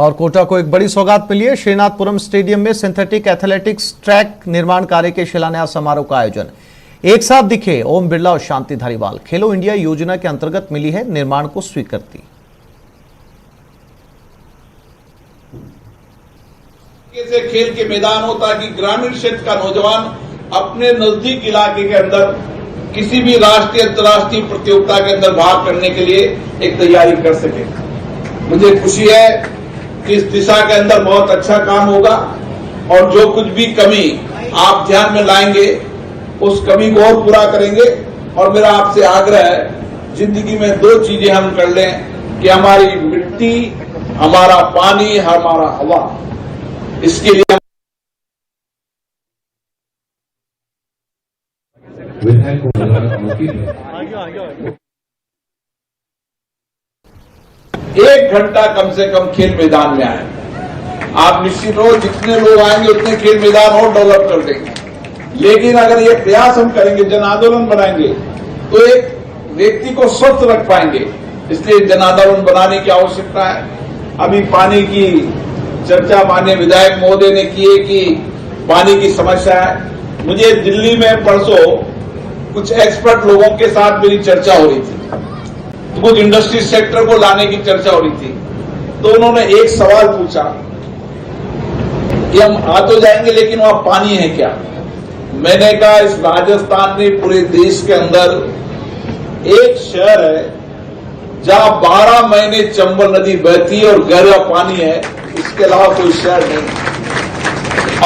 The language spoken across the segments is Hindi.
और कोटा को एक बड़ी सौगात मिली है। श्रीनाथपुरम स्टेडियम में सिंथेटिक एथलेटिक्स ट्रैक निर्माण कार्य के शिलान्यास समारोह का आयोजन। एक साथ दिखे ओम बिरला और शांति धारीवाल। खेलो इंडिया योजना के अंतर्गत मिली है निर्माण को स्वीकृति। से खेल के मैदान हो ताकि ग्रामीण क्षेत्र का नौजवान अपने नजदीक इलाके के अंदर किसी भी राष्ट्रीय अंतर्राष्ट्रीय प्रतियोगिता के अंदर भाग करने के लिए एक तैयारी कर सके। मुझे खुशी है कि इस दिशा के अंदर बहुत अच्छा काम होगा और जो कुछ भी कमी आप ध्यान में लाएंगे उस कमी को और पूरा करेंगे। और मेरा आपसे आग्रह है, जिंदगी में दो चीजें हम कर लें कि हमारी मिट्टी, हमारा पानी, हमारा हवा, इसके लिए विधायक को एक घंटा कम से कम खेल मैदान में आए। आप निश्चित हो जितने लोग आएंगे उतने खेल मैदान और डेवलप कर देंगे। लेकिन अगर ये प्रयास हम करेंगे, जन आंदोलन बनाएंगे, तो एक व्यक्ति को स्वस्थ रख पाएंगे। इसलिए जन आंदोलन बनाने की आवश्यकता है। अभी पानी की चर्चा माननीय विधायक महोदय ने की है कि पानी की समस्या है। मुझे दिल्ली में परसों कुछ एक्सपर्ट लोगों के साथ मेरी चर्चा हो रही थी, तो कुछ इंडस्ट्री सेक्टर को लाने की चर्चा हो रही थी। तो उन्होंने एक सवाल पूछा कि हम आ तो जाएंगे लेकिन वहां पानी है क्या। मैंने कहा इस राजस्थान में पूरे देश के अंदर एक शहर है जहां 12 महीने चंबल नदी बहती है और गहरा पानी है, इसके अलावा कोई शहर नहीं।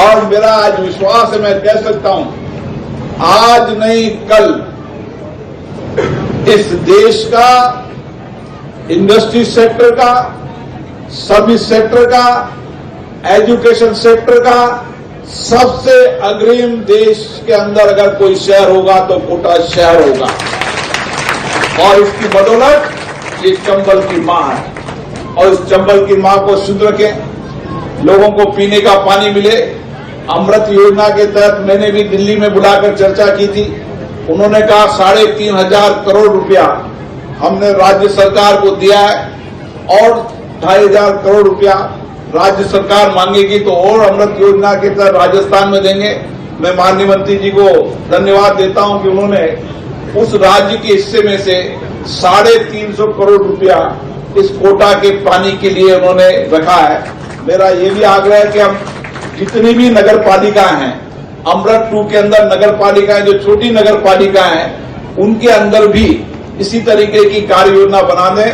और मेरा आज विश्वास है, मैं कह सकता हूं आज नहीं कल इस देश का इंडस्ट्री सेक्टर का, सर्विस सेक्टर का, एजुकेशन सेक्टर का सबसे अग्रिम देश के अंदर अगर कोई शहर होगा तो कोटा शहर होगा। और इसकी बदौलत ये चंबल की मां है और इस चंबल की मां को शुद्ध रखें, लोगों को पीने का पानी मिले। अमृत योजना के तहत मैंने भी दिल्ली में बुलाकर चर्चा की थी। उन्होंने कहा 3,500 करोड़ रुपया हमने राज्य सरकार को दिया है और 2,500 करोड़ रुपया राज्य सरकार मांगेगी तो और अमृत योजना के तहत राजस्थान में देंगे। मैं माननीय मंत्री जी को धन्यवाद देता हूं कि उन्होंने उस राज्य के हिस्से में से 350 करोड़ रुपया इस कोटा के पानी के लिए उन्होंने रखा है। मेरा ये भी आग्रह है कि हम जितनी भी नगर पालिकाएं हैं, अमृत 2 के अंदर नगर पालिकाएं जो छोटी नगर पालिकाएं हैं, उनके अंदर भी इसी तरीके की कार्य योजना बना दें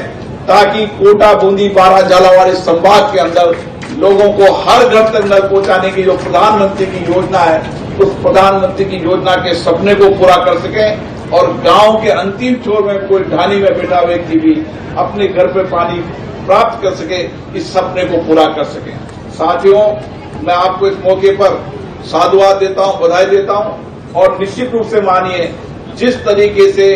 ताकि कोटा, बूंदी, बारां, झालावाड़ संभाग के अंदर लोगों को हर घर तक नल पहुंचाने की जो प्रधानमंत्री की योजना है, उस प्रधानमंत्री की योजना के सपने को पूरा कर सकें और गांव के अंतिम छोर में कोई ढानी में बैठा व्यक्ति भी अपने घर पे पानी प्राप्त कर सके, इस सपने को पूरा कर सके। साथियों, मैं आपको इस मौके पर साधुवाद देता हूं, बधाई देता हूं और निश्चित रूप से मानिए जिस तरीके से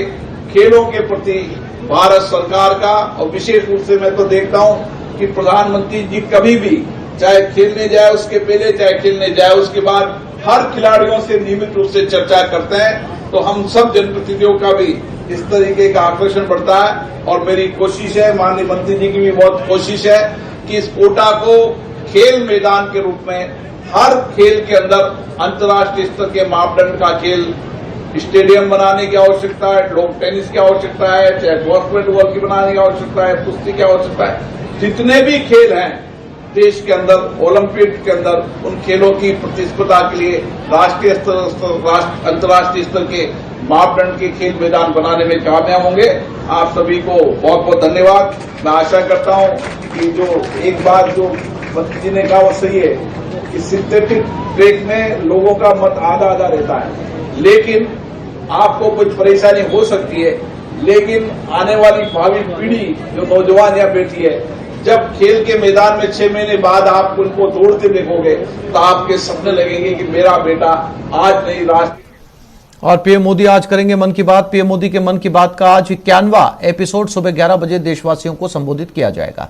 खेलों के प्रति भारत सरकार का और विशेष रूप से मैं तो देखता हूं कि प्रधानमंत्री जी कभी भी चाहे खेलने जाए उसके पहले, चाहे खेलने जाए उसके बाद हर खिलाड़ियों से नियमित रूप से चर्चा करते हैं। तो हम सब जनप्रतिनिधियों का भी इस तरीके का आकर्षण बढ़ता है और मेरी कोशिश है, माननीय मंत्री जी की भी बहुत कोशिश है कि इस कोटा को खेल मैदान के रूप में हर खेल के अंदर अंतर्राष्ट्रीय स्तर के मापदंड का खेल स्टेडियम बनाने की आवश्यकता है, लोग टेनिस की आवश्यकता है, चाहे बास्केटबॉल की बनाने की आवश्यकता है, कुश्ती की आवश्यकता है। जितने भी खेल हैं देश के अंदर, ओलंपिक के अंदर, उन खेलों की प्रतिस्पर्धा के लिए राष्ट्रीय स्तर, अंतर्राष्ट्रीय स्तर के मापदंड के खेल मैदान बनाने में कामयाब होंगे। आप सभी को बहुत बहुत धन्यवाद। मैं आशा करता हूं कि जो एक बात जो मंत्री जी ने कहा वो सही है कि सिंथेटिक ट्रैक में लोगों का मत आधा आधा रहता है, लेकिन आपको कुछ परेशानी हो सकती है, लेकिन आने वाली भावी पीढ़ी जो नौजवान यहाँ बैठी है, जब खेल के मैदान में 6 महीने बाद आप उनको दौड़ते देखोगे तो आपके सपने लगेंगे कि मेरा बेटा आज नहीं राष्ट्र। और पीएम मोदी आज करेंगे मन की बात। पीएम मोदी के मन की बात का आज 91वां एपिसोड सुबह 11 बजे देशवासियों को संबोधित किया जाएगा।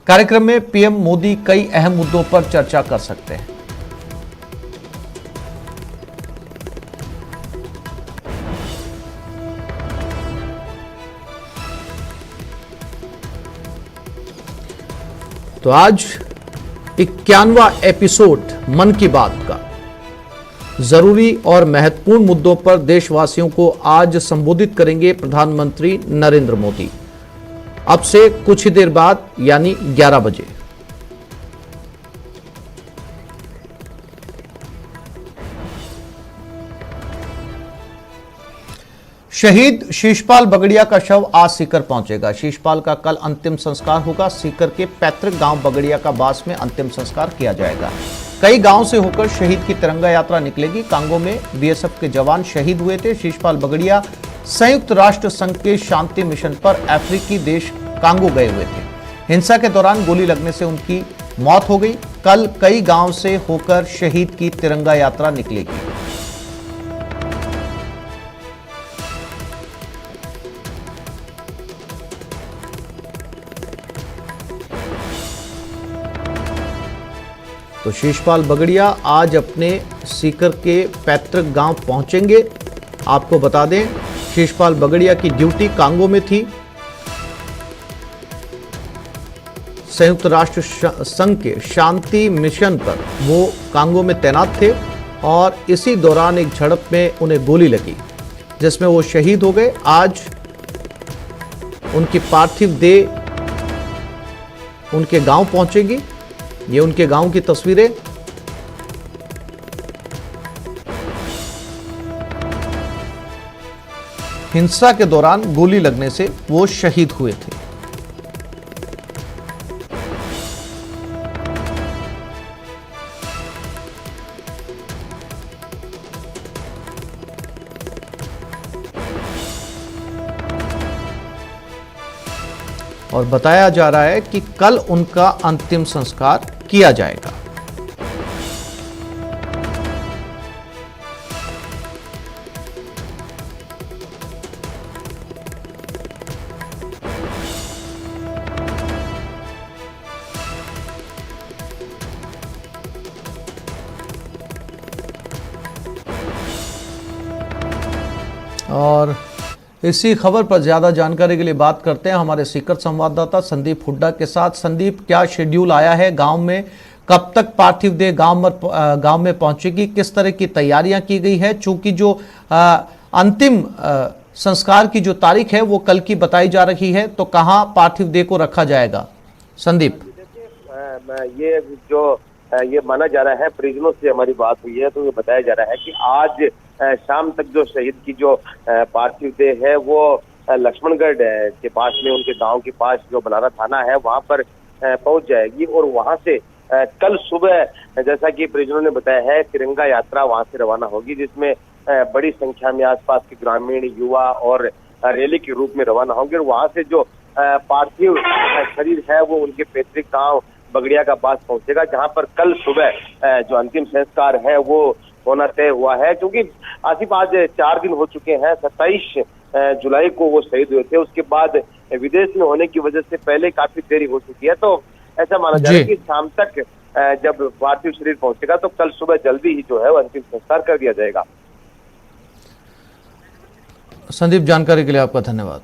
कार्यक्रम में पीएम मोदी कई अहम मुद्दों पर चर्चा कर सकते हैं। तो आज 91वां एपिसोड मन की बात का। जरूरी और महत्वपूर्ण मुद्दों पर देशवासियों को आज संबोधित करेंगे प्रधानमंत्री नरेंद्र मोदी। अब से कुछ ही देर बाद यानी 11 बजे। शहीद शीशपाल बगड़िया का शव आज सीकर पहुंचेगा। शीशपाल का कल अंतिम संस्कार होगा। सीकर के पैतृक गांव बगड़िया का बास में अंतिम संस्कार किया जाएगा। कई गांव से होकर शहीद की तिरंगा यात्रा निकलेगी। कांगो में बीएसएफ के जवान शहीद हुए थे। शीशपाल बगड़िया संयुक्त राष्ट्र संघ के शांति मिशन पर अफ्रीकी देश कांगो गए हुए थे। हिंसा के दौरान गोली लगने से उनकी मौत हो गई। कल कई गांव से होकर शहीद की तिरंगा यात्रा निकलेगी। तो शीशपाल बगड़िया आज अपने सीकर के पैतृक गांव पहुंचेंगे। आपको बता दें, शीशपाल बगड़िया की ड्यूटी कांगो में थी। संयुक्त राष्ट्र संघ के शांति मिशन पर वो कांगो में तैनात थे और इसी दौरान एक झड़प में उन्हें गोली लगी, जिसमें वो शहीद हो गए। आज उनकी पार्थिव देह उनके गांव पहुंचेगी। ये उनके गांव की तस्वीरें। हिंसा के दौरान गोली लगने से वो शहीद हुए थे। और बताया जा रहा है कि कल उनका अंतिम संस्कार किया जाएगा। और इसी खबर पर ज्यादा जानकारी के लिए बात करते हैं हमारे सीकर संवाददाता संदीप हुड्डा के साथ। संदीप, क्या शेड्यूल आया है गांव में? कब तक पार्थिव देह गांव में पहुंचेगी? किस तरह की तैयारियां की गई है? चूंकि जो अंतिम संस्कार की जो तारीख है वो कल की बताई जा रही है, तो कहां पार्थिव देह को रखा जाएगा? संदीप, ये माना जा रहा है, परिजनों से हमारी बात हुई है तो ये बताया जा रहा है कि आज शाम तक जो शहीद की जो पार्थिव देह है वो लक्ष्मणगढ़ के पास में, उनके गांव के पास जो बनारा थाना है वहां पर पहुंच जाएगी। और वहां से कल सुबह, जैसा कि परिजनों ने बताया है, तिरंगा यात्रा वहां से रवाना होगी, जिसमें बड़ी संख्या में आसपास के ग्रामीण, युवा और रैली के रूप में रवाना होंगे। और वहां से जो पार्थिव शरीर है वो उनके पैतृक गाँव बगड़िया का पास पहुंचेगा, जहां पर कल सुबह जो अंतिम संस्कार है वो होना तय हुआ है। क्योंकि आसिफ आज 4 दिन हो चुके हैं। 27 जुलाई को वो शहीद हुए थे। उसके बाद विदेश में होने की वजह से पहले काफी देरी हो चुकी है। तो ऐसा माना जा रहा है कि शाम तक जब पार्थिव शरीर पहुंचेगा तो कल सुबह जल्दी ही जो है वो अंतिम संस्कार कर दिया जाएगा। संदीप, जानकारी के लिए आपका धन्यवाद।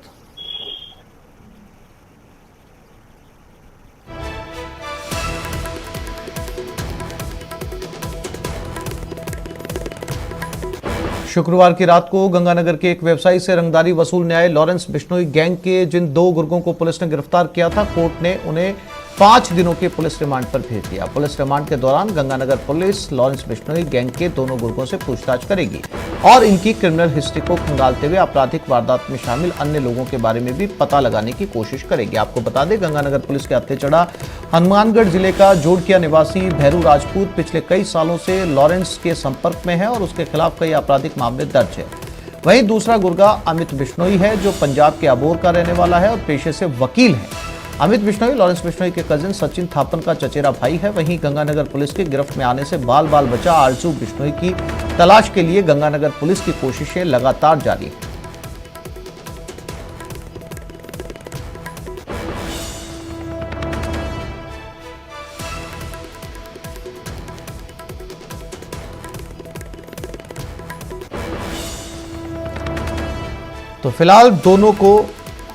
शुक्रवार की रात को गंगानगर के एक व्यवसायी से रंगदारी वसूलने आए लॉरेंस बिश्नोई गैंग के जिन 2 गुर्गों को पुलिस ने गिरफ्तार किया था, कोर्ट ने उन्हें 5 दिनों के पुलिस रिमांड पर भेज दिया। पुलिस रिमांड के दौरान Ganganagar police Lawrence Bishnoi gang के दोनों गुर्गों से पूछताछ करेगी और इनकी क्रिमिनल हिस्ट्री को खंगालते हुए आपराधिक वारदात में शामिल अन्य लोगों के बारे में भी पता लगाने की कोशिश करेगी। आपको बता दें, गंगानगर पुलिस के हत्थे चढ़ा हनुमानगढ़ जिले का जोड़किया निवासी भैरू राजपूत पिछले कई सालों से लॉरेंस के संपर्क में है और उसके खिलाफ कई आपराधिक मामले दर्ज है। वहीं दूसरा गुर्गा अमित बिश्नोई है, जो पंजाब के अबोर का रहने वाला है और पेशे से वकील है। अमित बिश्नोई लॉरेंस बिश्नोई के कजिन सचिन थापन का चचेरा भाई है। वहीं गंगानगर पुलिस के गिरफ्त में आने से बाल बचा आरजू बिश्नोई की तलाश के लिए गंगानगर पुलिस की कोशिशें लगातार जारी है। तो फिलहाल दोनों को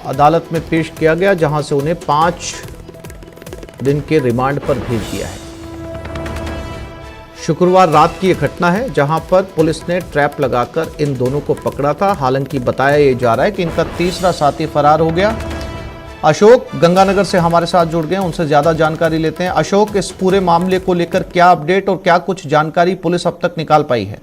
अदालत में पेश किया गया, जहां से उन्हें 5 दिन के रिमांड पर भेज दिया है। शुक्रवार रात की ये घटना है जहां पर पुलिस ने ट्रैप लगाकर इन दोनों को पकड़ा था। हालांकि बताया ये जा रहा है कि इनका तीसरा साथी फरार हो गया। अशोक गंगानगर से हमारे साथ जुड़ गए, उनसे ज्यादा जानकारी लेते हैं। अशोक, इस पूरे मामले को लेकर क्या अपडेट और क्या कुछ जानकारी पुलिस अब तक निकाल पाई है?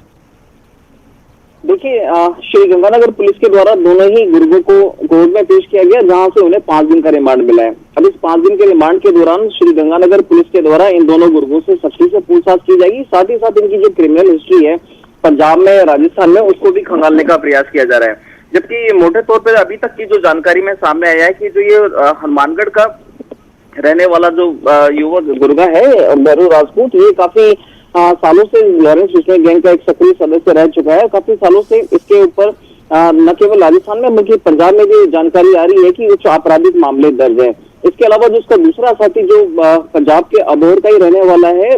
देखिए, श्री गंगानगर पुलिस के द्वारा दोनों ही गुर्गों को कोर्ट में पेश किया गया, जहां से उन्हें 5 दिन का रिमांड मिला है। अब इस 5 दिन के रिमांड के दौरान श्री गंगानगर पुलिस के द्वारा इन दोनों गुर्गों से सख्ती से पूछताछ की जाएगी। साथ ही साथ इनकी जो क्रिमिनल हिस्ट्री है पंजाब में, राजस्थान में, उसको भी खंगालने का प्रयास किया जा रहा है। जबकि मोटे तौर पर अभी तक की जो जानकारी में सामने आया है कि जो ये हनुमानगढ़ का रहने वाला जो युवक गुर्गा है बैरू राजपूत, ये काफी सालों से लॉरेंस बिश्नोई गैंग का एक सक्रिय सदस्य रह चुका है। काफी सालों से इसके ऊपर न केवल राजस्थान में बल्कि पंजाब में भी जानकारी आ रही है कि कुछ आपराधिक मामले दर्ज है। इसके अलावा जो उसका दूसरा साथी जो पंजाब के अबोहर का ही रहने वाला है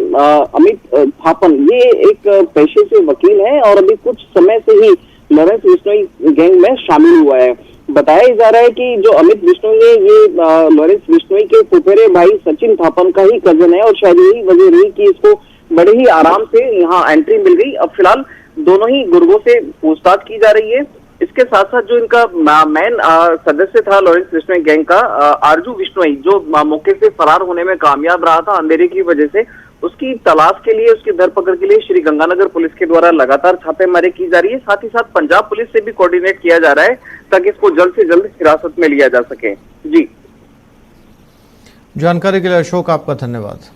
अमित थापन, ये एक पेशे से वकील है और अभी कुछ समय से ही लॉरेंस बिश्नोई गैंग में शामिल हुआ है। बताया जा रहा है कि जो अमित बिश्नोई है ये लॉरेंस बिश्नोई के फुफेरे भाई सचिन थापन का ही कजन है और शायद यही वजह रही कि इसको बड़े ही आराम से यहाँ एंट्री मिल गई। अब फिलहाल दोनों ही गुर्गों से पूछताछ की जा रही है। इसके साथ साथ जो इनका मेन सदस्य था लॉरेंस बिश्नोई गैंग का आरजू बिश्नोई, जो मौके से फरार होने में कामयाब रहा था अंधेरे की वजह से, उसकी तलाश के लिए, उसकी धरपकड़ के लिए श्री गंगानगर पुलिस के द्वारा लगातार छापेमारी की जा रही है। साथ ही साथ पंजाब पुलिस से भी कोऑर्डिनेट किया जा रहा है ताकि इसको जल्द से जल्द हिरासत में लिया जा सके। जी, जानकारी के लिए अशोक आपका धन्यवाद।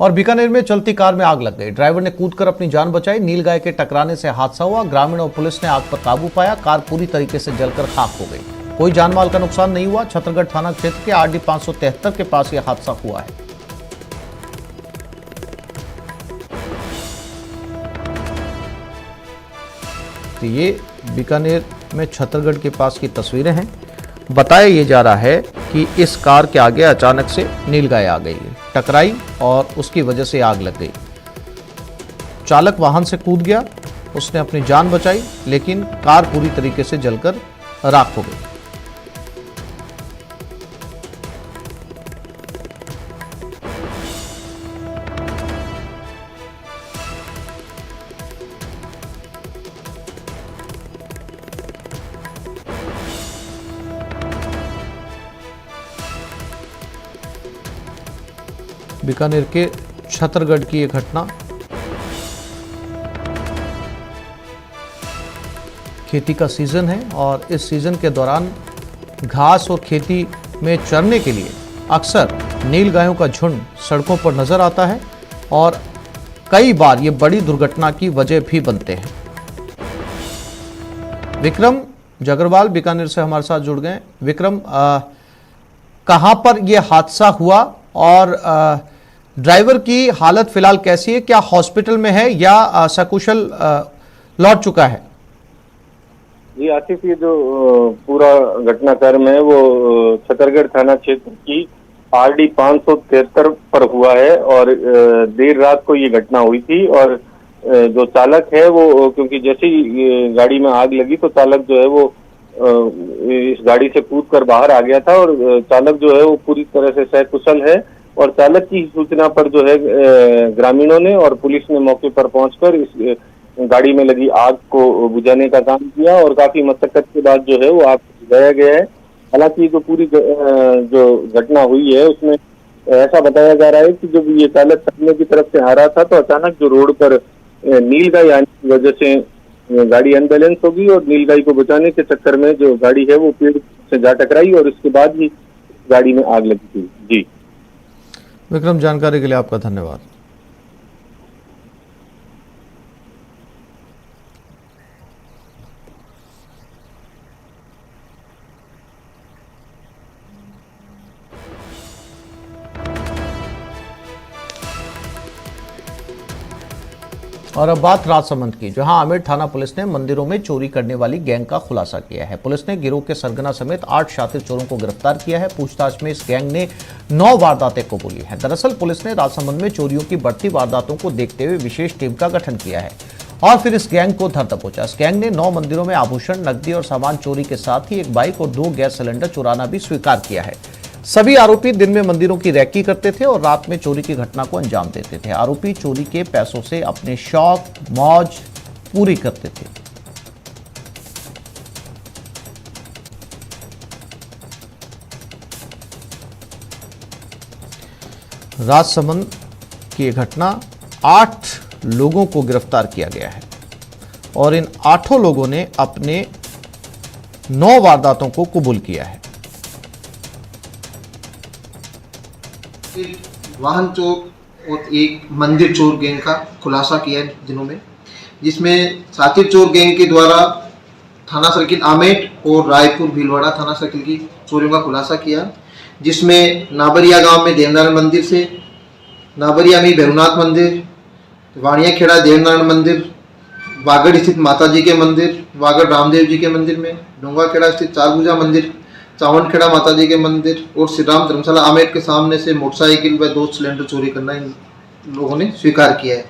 और बीकानेर में चलती कार में आग लग गई। ड्राइवर ने कूदकर अपनी जान बचाई। नीलगाय के टकराने से हादसा हुआ। ग्रामीण और पुलिस ने आग पर काबू पाया। कार पूरी तरीके से जलकर खाक हो गई। कोई जानमाल का नुकसान नहीं हुआ। छतरगढ़ थाना क्षेत्र के आरडी 573 के पास यह हादसा हुआ है। तो ये बीकानेर में छतरगढ़ के पास की तस्वीरें हैं। बताया ये जा रहा है कि इस कार के आगे अचानक से नीलगाय आ गई, टकराई और उसकी वजह से आग लग गई। चालक वाहन से कूद गया, उसने अपनी जान बचाई, लेकिन कार पूरी तरीके से जलकर राख हो गई। बीकानेर के छतरगढ़ की ये घटना। खेती का सीजन है और इस सीजन के दौरान घास और खेती में चरने के लिए अक्सर नीलगायों का झुंड सड़कों पर नजर आता है और कई बार ये बड़ी दुर्घटना की वजह भी बनते हैं। विक्रम जगरवाल बीकानेर से हमारे साथ जुड़ गए। विक्रम, कहां पर यह हादसा हुआ और ड्राइवर की हालत फिलहाल कैसी है? क्या हॉस्पिटल में है या सकुशल लौट चुका है? जी आसिफ, ये जो पूरा घटनाक्रम है वो छतरगढ़ थाना क्षेत्र की आरडी 573 पर हुआ है और देर रात को ये घटना हुई थी। और जो चालक है वो, क्योंकि जैसे ही गाड़ी में आग लगी तो चालक जो है वो इस गाड़ी से कूदकर बाहर आ गया था और चालक जो है वो पूरी तरह से सकुशल है। और चालक की सूचना पर जो है ग्रामीणों ने और पुलिस ने मौके पर पहुंचकर इस गाड़ी में लगी आग को बुझाने का काम किया और काफी मशक्कत के बाद जो है वो आग बुझाया गया है। हालांकि जो पूरी जो घटना हुई है उसमें ऐसा बताया जा रहा है कि जब ये चालक सामने की तरफ से आ रहा था तो अचानक जो रोड पर नीलगाय आने की वजह से गाड़ी अनबैलेंस होगी और नीलगाय को बचाने के चक्कर में जो गाड़ी है वो पेड़ से जा टकराई और इसके बाद ही गाड़ी में आग लगी थी। जी विक्रम, जानकारी के लिए आपका धन्यवाद। और अब बात राजसमंद की, जहां आमेर थाना पुलिस ने मंदिरों में चोरी करने वाली गैंग का खुलासा किया है। पुलिस ने गिरोह के सरगना समेत 8 शातिर चोरों को गिरफ्तार किया है। पूछताछ में इस गैंग ने 9 वारदातें कबूली हैं। दरअसल पुलिस ने राजसमंद में चोरियों की बढ़ती वारदातों को देखते हुए विशेष टीम का गठन किया है और फिर इस गैंग को धर दबोचा। इस गैंग ने 9 मंदिरों में आभूषण, नकदी और सामान चोरी के साथ ही एक बाइक और 2 गैस सिलेंडर चुराना भी स्वीकार किया है। सभी आरोपी दिन में मंदिरों की रैकी करते थे और रात में चोरी की घटना को अंजाम देते थे। आरोपी चोरी के पैसों से अपने शौक मौज पूरी करते थे। राजसमंद की घटना 8 लोगों को गिरफ्तार किया गया है और इन 8 लोगों ने अपने 9 वारदातों को कबूल किया है। वाहन चोर और एक मंदिर चोर गैंग का खुलासा किया है दिनों में, जिसमें साथी चोर गैंग के द्वारा थाना सर्किल आमेट और रायपुर भीलवाड़ा थाना सर्किल की चोरियों का खुलासा किया, जिसमें नाबरिया गांव में देवनारायण मंदिर से, नाबरिया में भैरवनाथ मंदिर, वाणिया खेड़ा देवनारायण मंदिर, वागड़ स्थित माता जी के मंदिर, वागड़ रामदेव जी के मंदिर में, डोंगा खेड़ा स्थित चारभुजा मंदिर, चावनखेड़ा माता जी के मंदिर और श्री राम धर्मशाला आमेट के सामने से मोटरसाइकिल व 2 सिलेंडर चोरी करना इन लोगों ने स्वीकार किया है।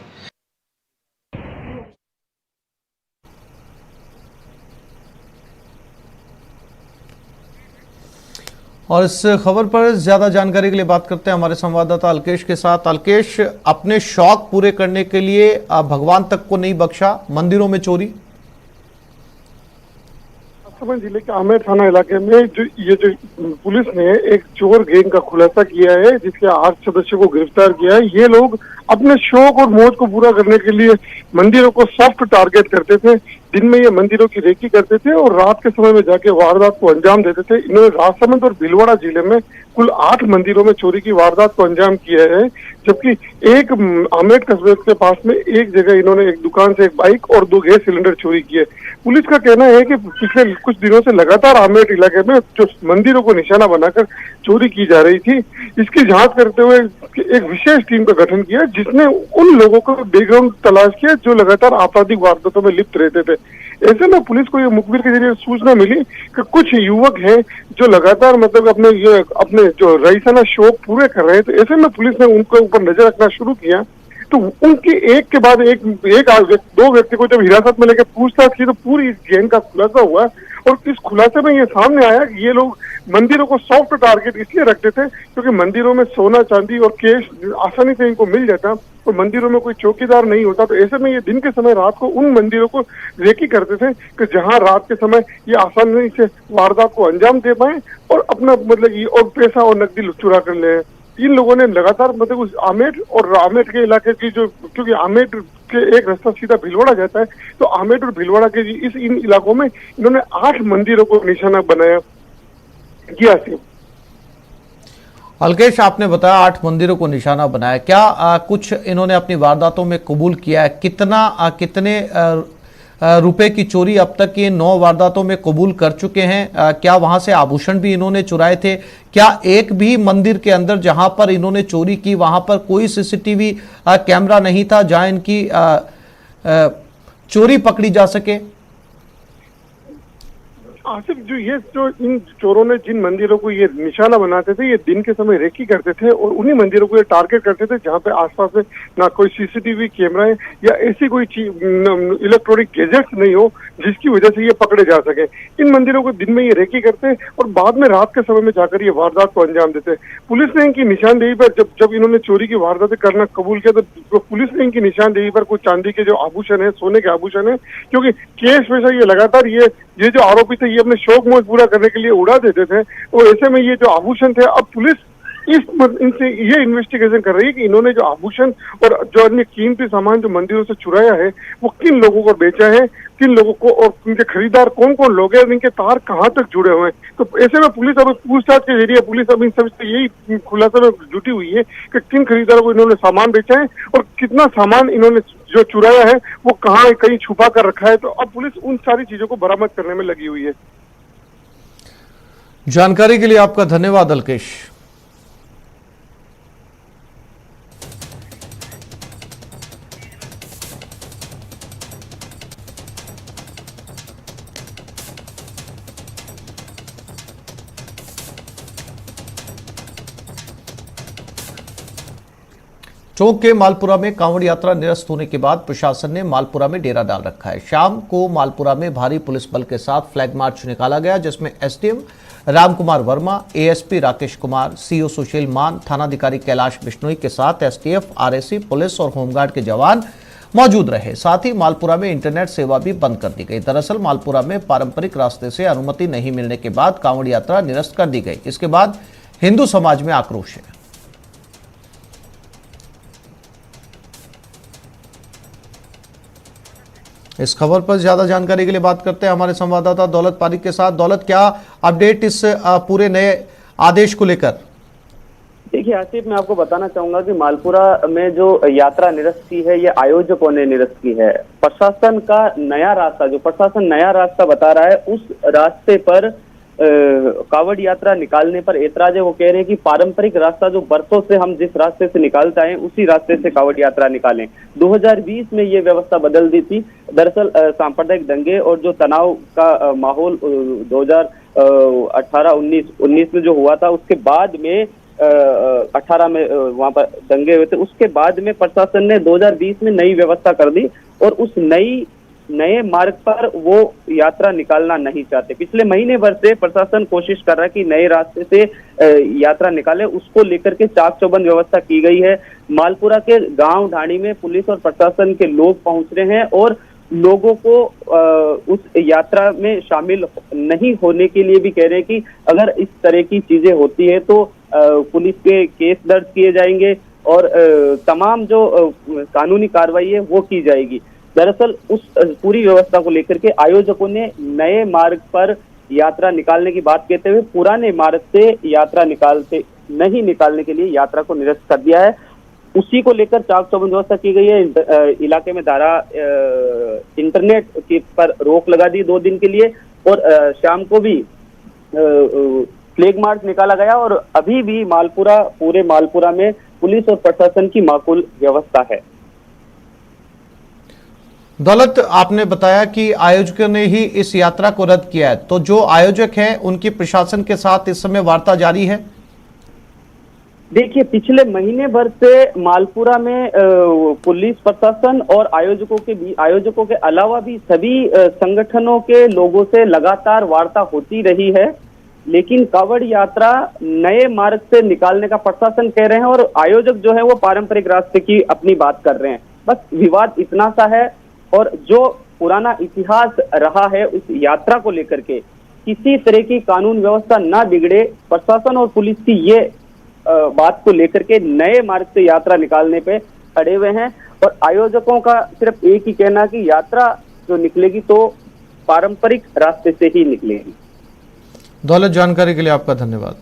और इस खबर पर ज्यादा जानकारी के लिए बात करते हैं हमारे संवाददाता अलकेश के साथ। अलकेश, अपने शौक पूरे करने के लिए भगवान तक को नहीं बख्शा, मंदिरों में चोरी। राजसमंद जिले के आमेर थाना इलाके में जो पुलिस ने एक चोर गैंग का खुलासा किया है, जिसके 8 सदस्यों को गिरफ्तार किया है। ये लोग अपने शौक और मौज को पूरा करने के लिए मंदिरों को सॉफ्ट टारगेट करते थे। दिन में ये मंदिरों की रेकी करते थे और रात के समय में जाके वारदात को अंजाम देते थे। इन्होंने राजसमंद और भीलवाड़ा जिले में कुल 8 मंदिरों में चोरी की वारदात को अंजाम किया है, जबकि एक आमेर कस्बे के पास में एक जगह इन्होंने एक दुकान से एक बाइक और 2 गैस सिलेंडर चोरी किए। पुलिस का कहना है कि पिछले कुछ दिनों से लगातार आमेर इलाके में जो मंदिरों को निशाना बनाकर चोरी की जा रही थी, इसकी जांच करते हुए एक विशेष टीम का गठन किया, जिसने उन लोगों का बैकग्राउंड तलाश किया जो लगातार आपराधिक वारदातों में लिप्त रहते थे। ऐसे में पुलिस को ये मुखबिर के जरिए सूचना मिली कि कुछ युवक हैं जो लगातार मतलब अपने जो रईसाना शौक पूरे कर रहे थे। ऐसे में पुलिस ने उनके ऊपर नजर रखना शुरू किया, तो उनकी एक के बाद एक 2 व्यक्ति को जब हिरासत में लेकर पूछताछ की तो पूरी इस गैंग का खुलासा हुआ। और इस खुलासे में ये सामने आया कि ये लोग मंदिरों को सॉफ्ट टारगेट इसलिए रखते थे क्योंकि मंदिरों में सोना चांदी और कैश आसानी से इनको मिल जाता और मंदिरों में कोई चौकीदार नहीं होता। तो ऐसे में ये दिन के समय रात को उन मंदिरों को रेकी करते थे कि जहां रात के समय ये आसानी से वारदात को अंजाम दे पाए और अपना मतलब ये और पैसा और नकदी चुरा कर ले। इन लोगों ने लगातार मतलब उस आमेर और आमेर के इलाके की जो, क्योंकि आमेर के एक रास्ता सीधा भीलवाड़ा जाता है, तो आमेर और भीलवाड़ा के इन इलाकों में इन्होंने 8 मंदिरों को निशाना बनाया किया। अलकेश, आपने बताया 8 मंदिरों को निशाना बनाया, क्या कुछ इन्होंने अपनी वारदातों में कबूल किया है? कितने रुपए की चोरी अब तक ये 9 वारदातों में कबूल कर चुके हैं? क्या वहां से आभूषण भी इन्होंने चुराए थे? क्या एक भी मंदिर के अंदर जहां पर इन्होंने चोरी की वहां पर कोई सीसीटीवी कैमरा नहीं था जहां इनकी चोरी पकड़ी जा सके? आसिफ, जो इन चोरों ने जिन मंदिरों को ये निशाना बनाते थे, ये दिन के समय रेकी करते थे और उन्हीं मंदिरों को ये टारगेट करते थे जहाँ पे आसपास में ना कोई सीसीटीवी कैमरा है या ऐसी कोई इलेक्ट्रॉनिक गैजेट्स नहीं हो जिसकी वजह से ये पकड़े जा सके। इन मंदिरों को दिन में ये रेकी करते और बाद में रात के समय में जाकर ये वारदात को अंजाम देते। पुलिस ने इनकी निशानदेही पर जब इन्होंने चोरी की वारदातें करना कबूल किया तो पुलिस ने इनकी निशानदेही पर कुछ चांदी के जो आभूषण है, सोने के आभूषण है, क्योंकि कैश पैसा ये लगातार ये जो आरोपी थे ये अपने शौक मौज पूरा करने के लिए उड़ा देते थे। और ऐसे में ये जो आभूषण थे, अब पुलिस इनसे ये इन्वेस्टिगेशन कर रही है कि इन्होंने जो आभूषण और जो अन्य कीमती सामान जो मंदिरों से चुराया है वो किन लोगों को बेचा है, किन लोगों को, और उनके खरीदार कौन कौन लोग हैं और इनके तार कहाँ तक जुड़े हुए हैं। तो ऐसे में पुलिस अब पूछताछ के जरिए पुलिस अब इन सबसे यही खुलासा में जुटी हुई है कि किन खरीदारों को इन्होंने सामान बेचा है और कितना सामान इन्होंने जो चुराया है वो कहाँ कहीं छुपा कर रखा है। तो अब पुलिस उन सारी चीजों को बरामद करने में लगी हुई है। जानकारी के लिए आपका धन्यवाद अलकेश। चौक के मालपुरा में कांवड़ यात्रा निरस्त होने के बाद प्रशासन ने मालपुरा में डेरा डाल रखा है। शाम को मालपुरा में भारी पुलिस बल के साथ फ्लैग मार्च निकाला गया, जिसमें SDM Ramkumar Verma, ASP Rakesh Kumar, CO Sushil Maan, थानाधिकारी कैलाश बिश्नोई के साथ एसटीएफ, आरएसी, पुलिस और होमगार्ड के जवान मौजूद रहे। साथ ही मालपुरा में इंटरनेट सेवा भी बंद कर दी गई। दरअसल मालपुरा में पारंपरिक रास्ते से अनुमति नहीं मिलने के बाद कांवड़ यात्रा निरस्त कर दी गई। इसके बाद हिंदू समाज में आक्रोश है। इस खबर पर ज्यादा जानकारी के लिए बात करते हैं हमारे संवाददाता दौलत पारिक के साथ। दौलत, क्या अपडेट इस पूरे नए आदेश को लेकर? देखिए आसिफ, मैं आपको बताना चाहूंगा कि मालपुरा में जो यात्रा निरस्त की है, ये आयोजकों ने निरस्त की है। प्रशासन का नया रास्ता, जो प्रशासन नया रास्ता बता रहा है, उस रास्ते पर कावड़ यात्रा निकालने पर ऐतराज है। वो कह रहे हैं कि पारंपरिक रास्ता जो बरसों से हम जिस रास्ते से निकालते आए उसी रास्ते से कावड़ यात्रा निकालें। 2020 में ये व्यवस्था बदल दी थी। दरअसल सांप्रदायिक दंगे और जो तनाव का माहौल 2018-19 में जो हुआ था, उसके बाद में 18 में वहां पर दंगे हुए थे। उसके बाद में प्रशासन ने 2020 में नई व्यवस्था कर दी और उस नए मार्ग पर वो यात्रा निकालना नहीं चाहते। पिछले महीने भर से प्रशासन कोशिश कर रहा है कि नए रास्ते से यात्रा निकाले। उसको लेकर के चाक चौबंद व्यवस्था की गई है। मालपुरा के गांव ढाणी में पुलिस और प्रशासन के लोग पहुंच रहे हैं और लोगों को उस यात्रा में शामिल नहीं होने के लिए भी कह रहे हैं कि अगर इस तरह की चीजें होती है तो पुलिस के केस दर्ज किए जाएंगे और तमाम जो कानूनी कार्रवाई है वो की जाएगी। दरअसल उस पूरी व्यवस्था को लेकर के आयोजकों ने नए मार्ग पर यात्रा निकालने की बात कहते हुए पुराने मार्ग से यात्रा नहीं निकालने के लिए यात्रा को निरस्त कर दिया है। उसी को लेकर चाक चौबंद व्यवस्था की गई है। इलाके में इंटरनेट पर रोक लगा दी 2 दिन के लिए और शाम को भी फ्लैग मार्च निकाला गया और अभी भी पूरे मालपुरा में पुलिस और प्रशासन की माकूल व्यवस्था है। दौलत, आपने बताया कि आयोजकों ने ही इस यात्रा को रद्द किया है, तो जो आयोजक हैं उनकी प्रशासन के साथ इस समय वार्ता जारी है? देखिए, पिछले महीने भर से मालपुरा में पुलिस प्रशासन और आयोजकों के अलावा भी सभी संगठनों के लोगों से लगातार वार्ता होती रही है, लेकिन कावड़ यात्रा नए मार्ग से निकालने का प्रशासन कह रहे हैं और आयोजक जो है वो पारंपरिक रास्ते की अपनी बात कर रहे हैं। बस विवाद इतना सा है और जो पुराना इतिहास रहा है उस यात्रा को लेकर के किसी तरह की कानून व्यवस्था ना बिगड़े, प्रशासन और पुलिस की ये बात को लेकर के नए मार्ग से यात्रा निकालने पे अड़े हुए हैं और आयोजकों का सिर्फ एक ही कहना कि यात्रा जो निकलेगी तो पारंपरिक रास्ते से ही निकलेगी। दौलत, जानकारी के लिए आपका धन्यवाद।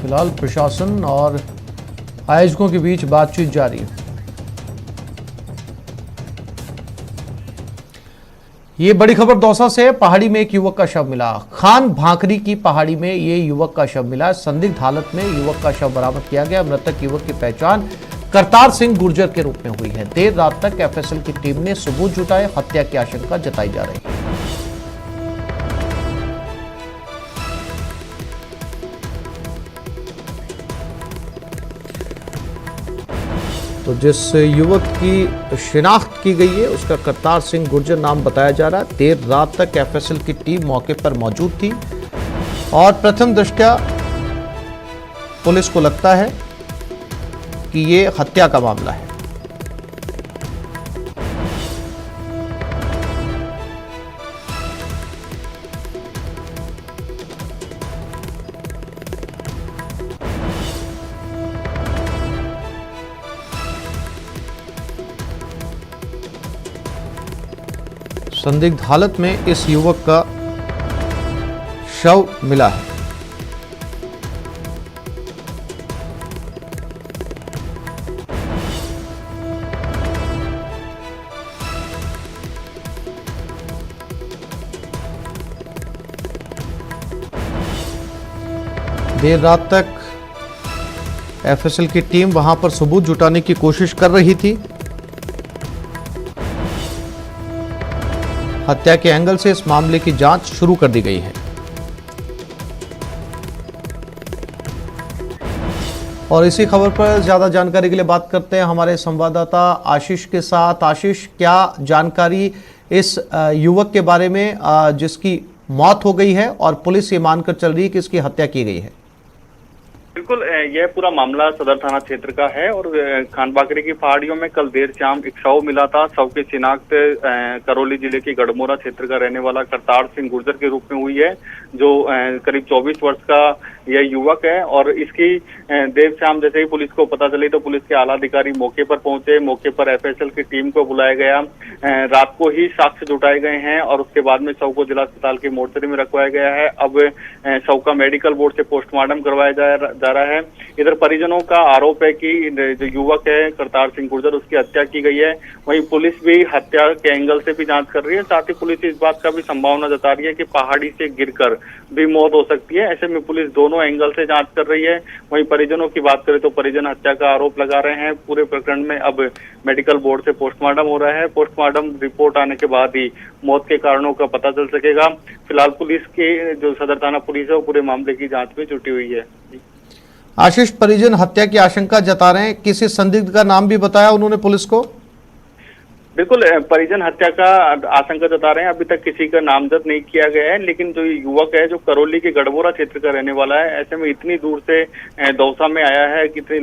फिलहाल प्रशासन और आयोजकों के बीच बातचीत जारी है। ये बड़ी खबर दौसा से। पहाड़ी में एक युवक का शव मिला। खान भांकरी की पहाड़ी में ये युवक का शव मिला। संदिग्ध हालत में युवक का शव बरामद किया गया। मृतक युवक की पहचान करतार सिंह गुर्जर के रूप में हुई है। देर रात तक एफएसएल की टीम ने सबूत जुटाए। हत्या की आशंका जताई जा रही है। तो जिस युवक की शिनाख्त की गई है उसका करतार सिंह गुर्जर नाम बताया जा रहा है। देर रात तक एफएसएल की टीम मौके पर मौजूद थी और प्रथम दृष्टया पुलिस को लगता है कि ये हत्या का मामला है। संदिग्ध हालत में इस युवक का शव मिला है। देर रात तक एफएसएल की टीम वहां पर सबूत जुटाने की कोशिश कर रही थी। हत्या के एंगल से इस मामले की जांच शुरू कर दी गई है। और इसी खबर पर ज्यादा जानकारी के लिए बात करते हैं हमारे संवाददाता आशीष के साथ। आशीष, क्या जानकारी इस युवक के बारे में जिसकी मौत हो गई है और पुलिस ये मानकर चल रही है कि इसकी हत्या की गई है? बिल्कुल, यह पूरा मामला सदर थाना क्षेत्र का है और खानबाकरी की पहाड़ियों में कल देर शाम एक शव मिला था। शव की शिनाख्त करौली जिले के गढ़मोरा क्षेत्र का रहने वाला करतार सिंह गुर्जर के रूप में हुई है, जो करीब 24 वर्ष का यह युवक है। और इसकी देर शाम जैसे ही पुलिस को पता चली तो पुलिस के आला अधिकारी मौके पर पहुंचे। मौके पर एफएसएल की टीम को बुलाया गया। रात को ही साक्ष्य जुटाए गए हैं और उसके बाद में शव को जिला अस्पताल के मोर्चरी में रखवाया गया है। अब शव का मेडिकल बोर्ड से पोस्टमार्टम करवाया जा रहा है। इधर परिजनों का आरोप है कि जो युवक है करतार सिंह गुर्जर, उसकी हत्या की गई है। वहीं पुलिस भी हत्या के एंगल से भी जांच कर रही है। साथ ही पुलिस इस बात का भी संभावना जता रही है कि पहाड़ी से गिरकर भी मौत हो सकती है। ऐसे में पुलिस दोनों एंगल से जांच कर रही है। वहीं परिजनों की बात करें तो परिजन हत्या का आरोप लगा रहे हैं। पूरे प्रकरण में अब मेडिकल बोर्ड से पोस्टमार्टम हो रहा है। पोस्टमार्टम रिपोर्ट आने के बाद ही मौत के कारणों का पता चल सकेगा। फिलहाल पुलिस की जो सदर थाना पुलिस है वो पूरे मामले की जांच में जुटी हुई है। आशीष, परिजन हत्या की आशंका जता रहे हैं, किसी संदिग्ध का नाम भी बताया उन्होंने पुलिस को? बिल्कुल, परिजन हत्या का आशंका जता रहे हैं। अभी तक किसी का नामजद नहीं किया गया है, लेकिन जो युवक है जो करौली के गढ़मोरा क्षेत्र का रहने वाला है, ऐसे में इतनी दूर से दौसा में आया है, कितनी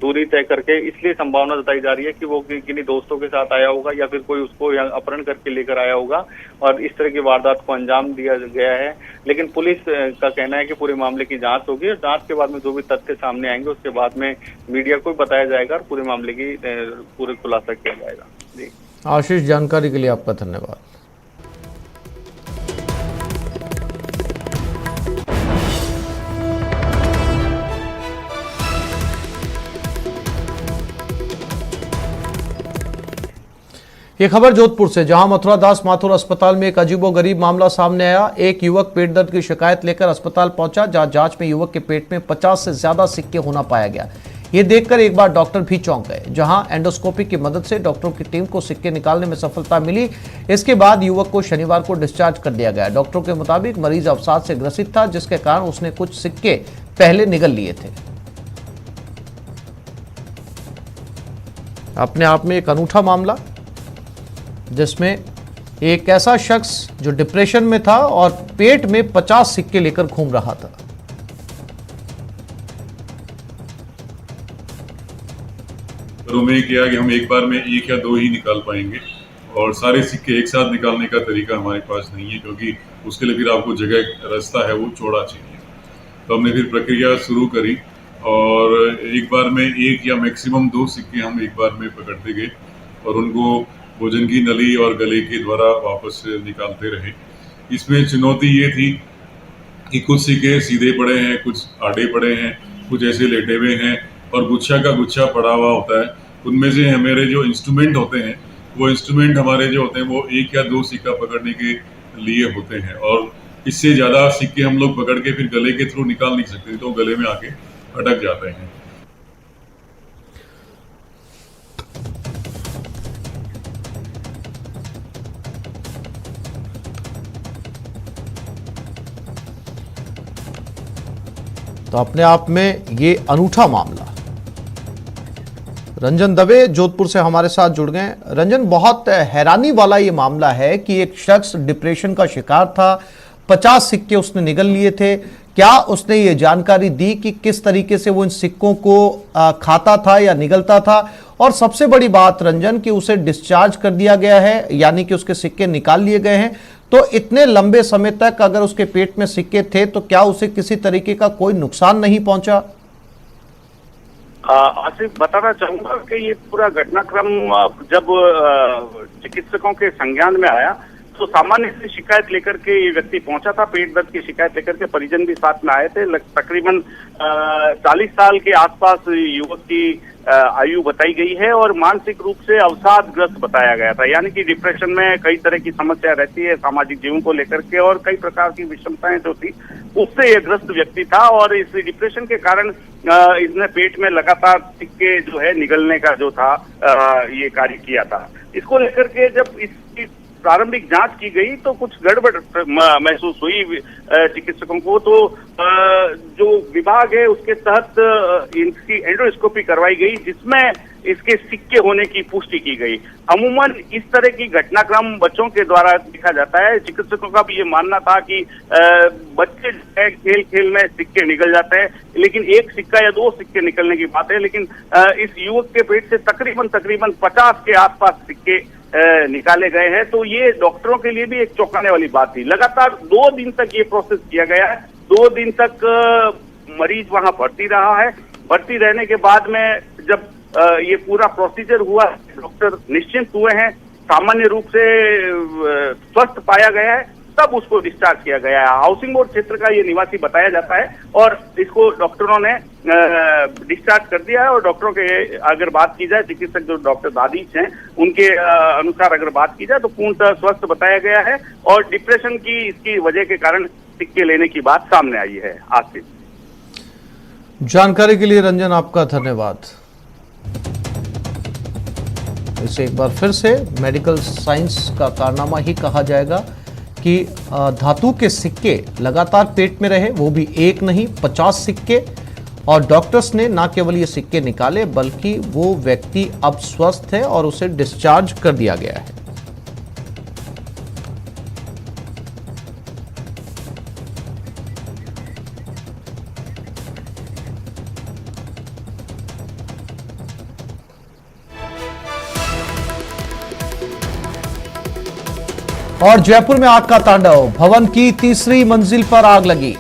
दूरी तय करके, इसलिए संभावना जताई जा रही है कि वो किन्हीं दोस्तों के साथ आया होगा या फिर कोई उसको अपहरण करके लेकर आया होगा और इस तरह की वारदात को अंजाम दिया गया है। लेकिन पुलिस का कहना है कि पूरे मामले की जांच होगी और जांच के बाद में जो भी तथ्य सामने आएंगे उसके बाद में मीडिया को बताया जाएगा और पूरे मामले की पूरे खुलासा किया जाएगा। जी आशीष, जानकारी के लिए आपका धन्यवाद। ये खबर जोधपुर से, जहां मथुरा दास माथुर अस्पताल में एक अजीबोगरीब मामला सामने आया। एक युवक पेट दर्द की शिकायत लेकर अस्पताल पहुंचा, जहां जांच में युवक के पेट में 50 से ज्यादा सिक्के होना पाया गया। ये देखकर एक बार डॉक्टर भी चौंक गए। जहां एंडोस्कोपी की मदद से डॉक्टरों की टीम को सिक्के निकालने में सफलता मिली। इसके बाद युवक को शनिवार को डिस्चार्ज कर दिया गया। डॉक्टरों के मुताबिक मरीज अवसाद से ग्रसित था, जिसके कारण उसने कुछ सिक्के पहले निगल लिए थे। अपने आप में एक अनूठा मामला, जिसमें एक ऐसा शख्स जो डिप्रेशन में था और पेट में 50 सिक्के लेकर घूम रहा था। में किया कि हम एक बार में एक या दो ही निकाल पाएंगे और सारे सिक्के एक साथ निकालने का तरीका हमारे पास नहीं है, क्योंकि उसके लिए फिर आपको जगह रास्ता है वो चौड़ा चाहिए। तो हमने फिर प्रक्रिया शुरू करी और एक बार में एक या मैक्सिमम दो सिक्के हम एक बार में पकड़ते गए और उनको भोजन की नली और गले के द्वारा वापस निकालते रहे। इसमें चुनौती ये थी कि कुछ सिक्के सीधे पड़े हैं, कुछ आड़े पड़े हैं, कुछ ऐसे लेटे हुए हैं और गुच्छा का गुच्छा पड़ा हुआ होता है। उनमें से हमारे जो इंस्ट्रूमेंट होते हैं वो इंस्ट्रूमेंट हमारे जो होते हैं वो एक या दो सिक्का पकड़ने के लिए होते हैं और इससे ज़्यादा सिक्के हम लोग पकड़ के फिर गले के थ्रू निकाल नहीं सकते, तो गले में आके अटक जाते हैं। तो अपने आप में ये अनूठा मामला। रंजन दवे जोधपुर से हमारे साथ जुड़ गए। रंजन, बहुत हैरानी वाला ये मामला है कि एक शख्स डिप्रेशन का शिकार था, 50 सिक्के उसने निगल लिए थे। क्या उसने ये जानकारी दी कि किस तरीके से वो इन सिक्कों को खाता था या निगलता था? और सबसे बड़ी बात रंजन, कि उसे डिस्चार्ज कर दिया गया है, यानी कि उसके सिक्के निकाल लिए गए हैं। तो इतने लंबे समय तक अगर उसके पेट में सिक्के थे तो क्या उसे किसी तरीके का कोई नुकसान नहीं पहुंचा? आसिफ, बताना चाहूंगा कि ये पूरा घटनाक्रम जब चिकित्सकों के संज्ञान में आया तो सामान्य से शिकायत लेकर के ये व्यक्ति पहुंचा था, पेट दर्द की शिकायत लेकर के। परिजन भी साथ में आए थे। तकरीबन 40 साल के आसपास युवक की आयु बताई गई है और मानसिक रूप से अवसादग्रस्त बताया गया था, यानी कि डिप्रेशन में कई तरह की समस्या रहती है सामाजिक जीवन को लेकर के और कई प्रकार की विषमताएं जो थी उससे यह ग्रस्त व्यक्ति था। और इस डिप्रेशन के कारण इसने पेट में लगातार सिक्के जो है निगलने का जो था ये कार्य किया था। इसको लेकर के जब इसकी प्रारंभिक जांच की गई तो कुछ गड़बड़ महसूस हुई चिकित्सकों को। तो जो विभाग है उसके तहत इनकी एंडोस्कोपी करवाई गई, जिसमें इसके सिक्के होने की पुष्टि की गई। अमूमन इस तरह की घटनाक्रम बच्चों के द्वारा देखा जाता है। चिकित्सकों का भी ये मानना था कि बच्चे खेल खेल में सिक्के निकल जाते हैं, लेकिन एक सिक्का या दो सिक्के निकलने की बात है। लेकिन इस युवक के पेट से तकरीबन 50 के आसपास सिक्के निकाले गए हैं। तो ये डॉक्टरों के लिए भी एक चौंकाने वाली बात थी। लगातार 2 दिन तक ये प्रोसेस किया गया है। 2 दिन तक मरीज वहां भर्ती रहा है। भर्ती रहने के बाद में जब ये पूरा प्रोसीजर हुआ, डॉक्टर निश्चिंत हुए हैं, सामान्य रूप से स्वस्थ पाया गया है, तब उसको डिस्चार्ज किया गया है। हाउसिंग बोर्ड क्षेत्र का ये निवासी बताया जाता है और इसको डॉक्टरों ने डिस्चार्ज कर दिया है। और डॉक्टरों के अगर बात की जाए, चिकित्सक जो डॉक्टर दादीश हैं उनके अनुसार अगर बात की जाए तो पूर्णतः स्वस्थ बताया गया है और डिप्रेशन की इसकी वजह के कारण सिक्के लेने की बात सामने आई है। आज जानकारी के लिए रंजन आपका धन्यवाद। इसे एक बार फिर से मेडिकल साइंस का कारनामा ही कहा जाएगा कि धातु के सिक्के लगातार पेट में रहे, वो भी एक नहीं 50 सिक्के। और डॉक्टर्स ने न केवल ये सिक्के निकाले बल्कि वो व्यक्ति अब स्वस्थ है और उसे डिस्चार्ज कर दिया गया है। और जयपुर में आग का तांडव, भवन की तीसरी मंजिल पर आग लगी।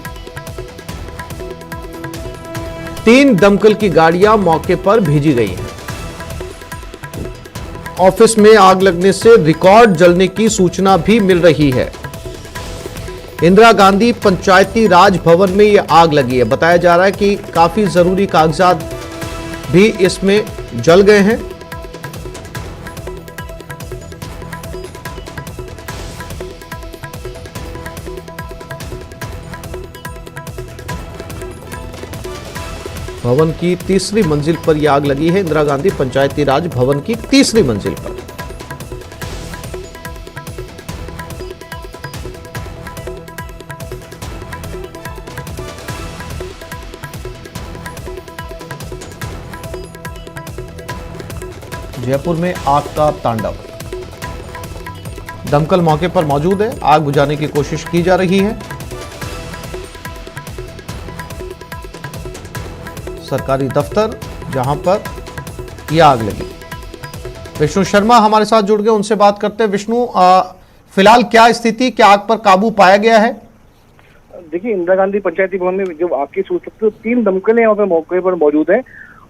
3 दमकल की गाड़ियां मौके पर भेजी गई हैं। ऑफिस में आग लगने से रिकॉर्ड जलने की सूचना भी मिल रही है। इंदिरा गांधी पंचायती राज भवन में यह आग लगी है। बताया जा रहा है कि काफी जरूरी कागजात भी इसमें जल गए हैं। भवन की तीसरी मंजिल पर यह आग लगी है। इंदिरा गांधी पंचायती राज भवन की तीसरी मंजिल पर। जयपुर में आग का तांडव। दमकल मौके पर मौजूद है, आग बुझाने की कोशिश की जा रही है। सरकारी दफ्तर जहां पर यह आग लगी। विष्णु शर्मा हमारे साथ जुड़ गए, उनसे बात करते हैं। विष्णु, फिलहाल क्या स्थिति, क्या आग पर काबू पाया गया है? देखिए, इंदिरा गांधी पंचायती भवन में जो आग की सूचना, 3 दमकलें यहाँ पे मौके पर मौजूद हैं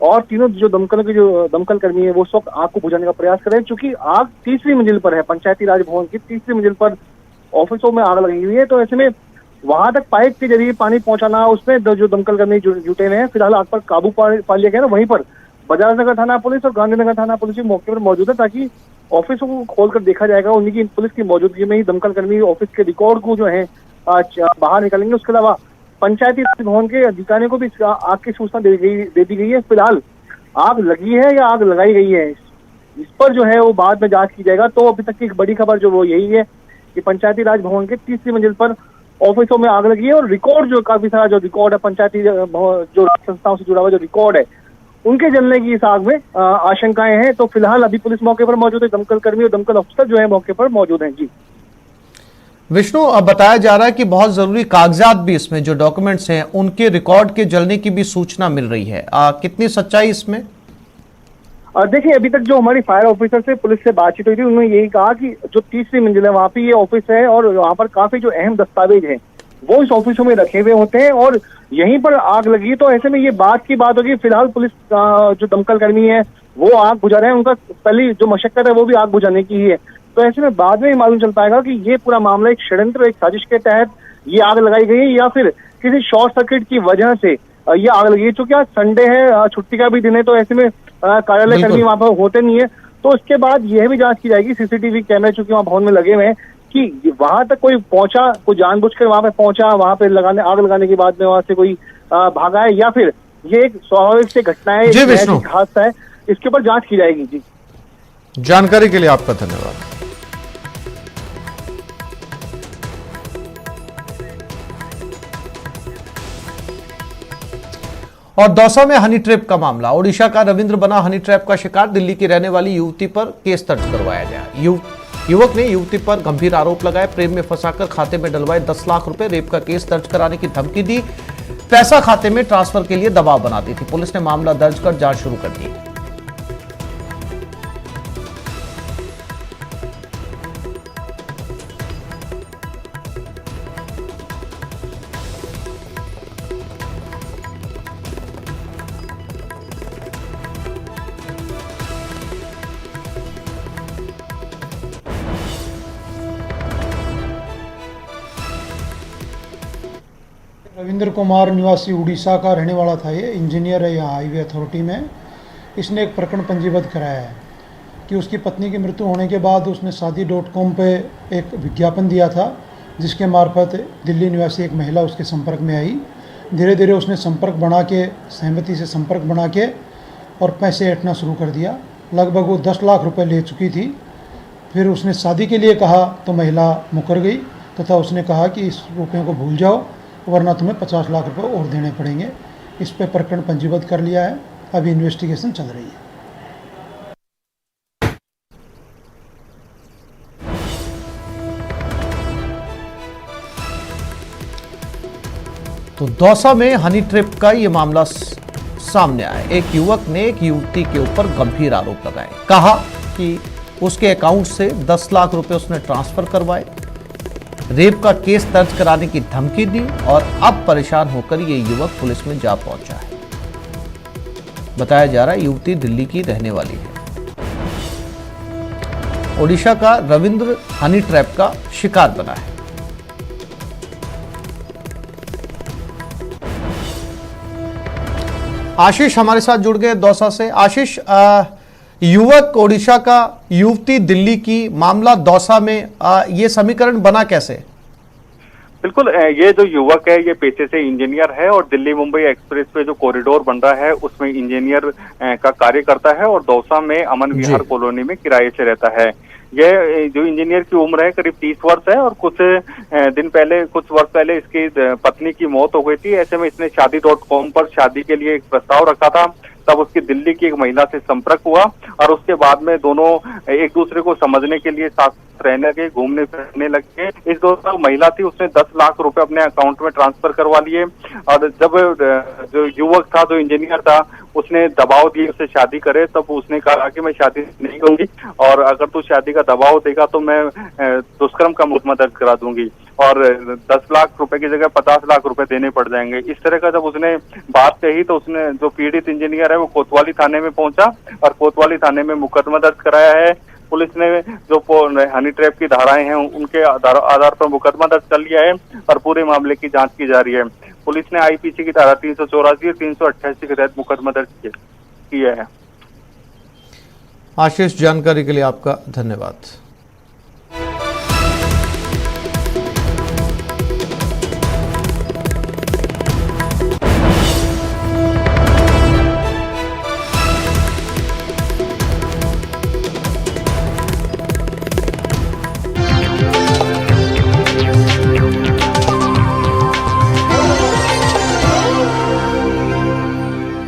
और तीनों जो दमकल कर्मी है वो उस वक्त आग को बुझाने का प्रयास कर रहे हैं। चूंकि आग तीसरी मंजिल पर है, पंचायती राज भवन की तीसरी मंजिल पर ऑफिसों में आग लगी हुई है, तो ऐसे में वहां तक पाइप के जरिए पानी पहुंचाना, उसमें जो दमकल कर्मी जुटे हुए हैं। फिलहाल आग पर काबू पा लिया गया ना। वहीं पर बजाज नगर थाना पुलिस और गांधीनगर थाना पुलिस भी मौके पर मौजूद है, ताकि ऑफिसों को खोलकर देखा जाएगा। उन्हीं की पुलिस की मौजूदगी में ही दमकल कर्मी ऑफिस के रिकॉर्ड को जो है बाहर निकालेंगे। उसके अलावा पंचायती राज भवन के अधिकारियों को भी आग की सूचना दे दी गई है। फिलहाल आग लगी है या आग लगाई गई है, इस पर जो है वो बाद में जांच की जाएगा। तो अभी तक की एक बड़ी खबर जो वो यही है कि पंचायती राज भवन के तीसरी मंजिल पर ऑफिसों में आग लगी है और रिकॉर्ड जो काफी सारा जो रिकॉर्ड है, पंचायती जो संस्थाओं से जुड़ा हुआ जो रिकॉर्ड है, उनके जलने की इस आग में आशंकाएं हैं। तो फिलहाल अभी पुलिस मौके पर मौजूद है, दमकल कर्मी और दमकल अफसर जो है मौके पर मौजूद हैं। जी विष्णु, अब बताया जा रहा है कि बहुत जरूरी कागजात भी इसमें जो डॉक्यूमेंट्स हैं उनके रिकॉर्ड के जलने की भी सूचना मिल रही है। कितनी सच्चाई इसमें? देखिए, अभी तक जो हमारी फायर ऑफिसर से पुलिस से बातचीत हुई थी, उन्होंने यही कहा कि जो तीसरी मंजिल है वहाँ पे ये ऑफिस है और वहाँ पर काफी जो अहम दस्तावेज हैं वो इस ऑफिसों में रखे हुए होते हैं और यहीं पर आग लगी। तो ऐसे में ये बात की बात होगी। फिलहाल पुलिस जो दमकल कर्मी है वो आग बुझा रहे हैं, उनका पहली जो मशक्कत है वो भी आग बुझाने की ही है। तो ऐसे में बाद में ही मालूम चल पाएगा कि ये पूरा मामला एक षड्यंत्र, एक साजिश के तहत ये आग लगाई गई है या फिर किसी शॉर्ट सर्किट की वजह से ये आग लगी है। चूंकि आज संडे है, छुट्टी का भी दिन है, तो ऐसे में कार्यालय कर्मी वहां पर होते नहीं है। तो उसके बाद यह भी जांच की जाएगी, सीसीटीवी कैमरे चूंकि वहां भवन में लगे हुए हैं, कि वहां तक कोई पहुंचा, कोई जानबूझकर वहां पे पहुंचा, वहां पे आग लगाने के बाद में वहां से कोई भागा है, या फिर ये एक स्वाभाविक से घटना है, एक हादसा है। इसके ऊपर जांच की जाएगी। जी, जानकारी के लिए आपका धन्यवाद। और दौसा में हनी ट्रैप का मामला। ओडिशा का रविंद्र बना हनी ट्रैप का शिकार। दिल्ली की रहने वाली युवती पर केस दर्ज करवाया गया। युवक ने युवती पर गंभीर आरोप लगाए, प्रेम में फंसाकर खाते में डलवाए 10 लाख रुपए, रेप का केस दर्ज कराने की धमकी दी, पैसा खाते में ट्रांसफर के लिए दबाव बनाती थी। पुलिस ने मामला दर्ज कर जांच शुरू कर दी। रविंद्र कुमार निवासी उड़ीसा का रहने वाला था। ये इंजीनियर है यहाँ हाईवे अथॉरिटी में। इसने एक प्रकरण पंजीबद्ध कराया है कि उसकी पत्नी की मृत्यु होने के बाद उसने शादी.com पे एक विज्ञापन दिया था, जिसके मार्फत दिल्ली निवासी एक महिला उसके संपर्क में आई। धीरे धीरे उसने संपर्क बना के, सहमति से संपर्क बना के और पैसे ऐंठना शुरू कर दिया। लगभग वो 10 लाख रुपए ले चुकी थी। फिर उसने शादी के लिए कहा तो महिला मुकर गई तथा उसने कहा कि इस रुपयों को भूल जाओ, वरना तुम्हें 50 लाख रुपए और देने पड़ेंगे। इस पे प्रकरण पंजीबद्ध कर लिया है। अभी इन्वेस्टिगेशन चल रही है। तो दौसा में हनी ट्रैप का ये मामला सामने आया। एक युवक ने एक युवती के ऊपर गंभीर आरोप लगाए, कहा कि उसके अकाउंट से 10 लाख रुपए उसने ट्रांसफर करवाए, रेप का केस दर्ज कराने की धमकी दी और अब परेशान होकर ये युवक पुलिस में जा पहुंचा है। बताया जा रहा है युवती दिल्ली की रहने वाली है। ओडिशा का रविंद्र हनी ट्रैप का शिकार बना है। आशीष हमारे साथ जुड़ गए दौसा से। आशीष, युवक ओडिशा का, युवती दिल्ली की, मामला दौसा में, ये समीकरण बना कैसे? बिल्कुल, ये जो युवक है ये पेशे से इंजीनियर है और दिल्ली मुंबई एक्सप्रेस पे जो कॉरिडोर बन रहा है उसमें इंजीनियर का कार्य करता है और दौसा में अमन विहार कॉलोनी में किराए से रहता है। ये जो इंजीनियर की उम्र है करीब 30 वर्ष है और कुछ वर्ष पहले इसकी पत्नी की मौत हो गई थी। ऐसे में इसने शादी.com पर शादी के लिए एक प्रस्ताव रखा था। तब उसकी दिल्ली की एक महिला से संपर्क हुआ और उसके बाद में दोनों एक दूसरे को समझने के लिए साथ रहने लगे, घूमने फिरने लगे। इस दौरान महिला थी, उसने 10 लाख रुपए अपने अकाउंट में ट्रांसफर करवा लिए और जब जो युवक था, जो इंजीनियर था, उसने दबाव दिए उसे शादी करे, तब उसने कहा कि मैं शादी नहीं करूंगी और अगर तू शादी का दबाव देगा तो मैं दुष्कर्म का मुकदमा दर्ज करा दूंगी और 10 लाख रुपए की जगह 50 लाख रुपए देने पड़ जाएंगे। इस तरह का जब उसने बात कही तो उसने, जो पीड़ित इंजीनियर है, वो कोतवाली थाने में पहुंचा और कोतवाली थाने में मुकदमा दर्ज कराया है। पुलिस ने जो हनी ट्रैप की धाराएं हैं उनके आधार पर मुकदमा दर्ज कर लिया है और पूरे मामले की जांच की जा रही है। पुलिस ने आईपीसी की धारा 384 और 388 के तहत मुकदमा दर्ज किया है। आशीष, जानकारी के लिए आपका धन्यवाद।